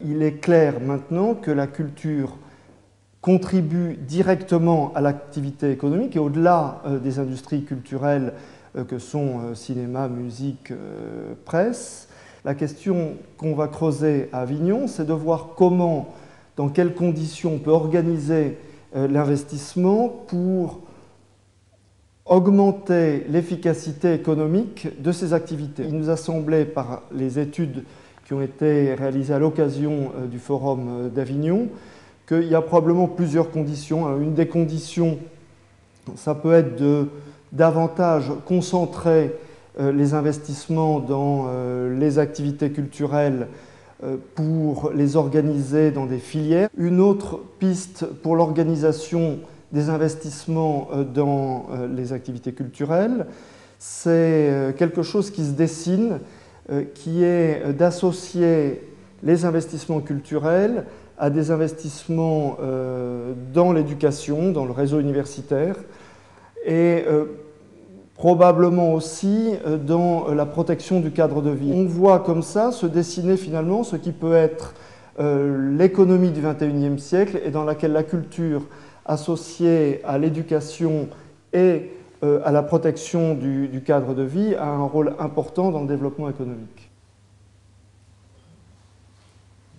il est clair maintenant que la culture contribue directement à l'activité économique et au-delà des industries culturelles que sont cinéma, musique, presse. La question qu'on va creuser à Avignon, c'est de voir comment, dans quelles conditions on peut organiser l'investissement pour augmenter l'efficacité économique de ces activités. Il nous a semblé, par les études qui ont été réalisées à l'occasion du Forum d'Avignon, qu'il y a probablement plusieurs conditions. Une des conditions, ça peut être de davantage concentrer les investissements dans les activités culturelles pour les organiser dans des filières. Une autre piste pour l'organisation des investissements dans les activités culturelles, c'est quelque chose qui se dessine, qui est d'associer les investissements culturels à des investissements dans l'éducation, dans le réseau universitaire, et probablement aussi dans la protection du cadre de vie. On voit comme ça se dessiner finalement ce qui peut être l'économie du XXIe siècle et dans laquelle la culture associée à l'éducation et à la protection du cadre de vie a un rôle important dans le développement économique.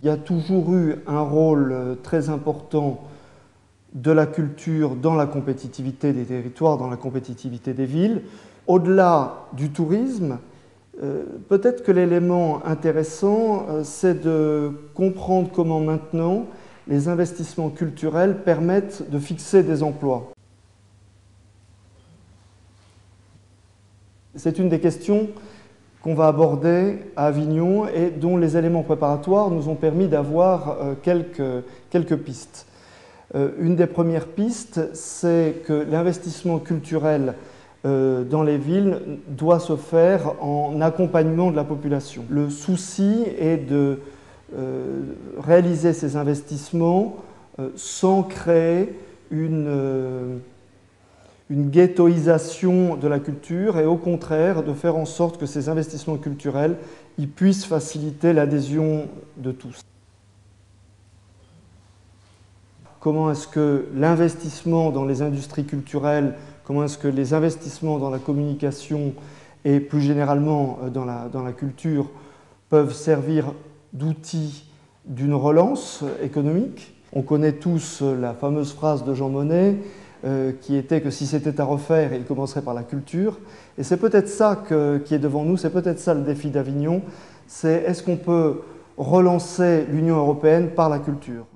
Il y a toujours eu un rôle très important de la culture dans la compétitivité des territoires, dans la compétitivité des villes. Au-delà du tourisme, peut-être que l'élément intéressant, c'est de comprendre comment maintenant les investissements culturels permettent de fixer des emplois. C'est une des questions qu'on va aborder à Avignon et dont les éléments préparatoires nous ont permis d'avoir quelques pistes. Une des premières pistes, c'est que l'investissement culturel dans les villes doit se faire en accompagnement de la population. Le souci est de réaliser ces investissements sans créer une ghettoisation de la culture et au contraire de faire en sorte que ces investissements culturels puissent faciliter l'adhésion de tous. Comment est-ce que l'investissement dans les industries culturelles, comment est-ce que les investissements dans la communication et plus généralement dans la culture peuvent servir d'outils d'une relance économique. On connaît tous la fameuse phrase de Jean Monnet qui était que si c'était à refaire, il commencerait par la culture. Et c'est peut-être ça qui est devant nous, c'est peut-être ça le défi d'Avignon, c'est est-ce qu'on peut relancer l'Union européenne par la culture ?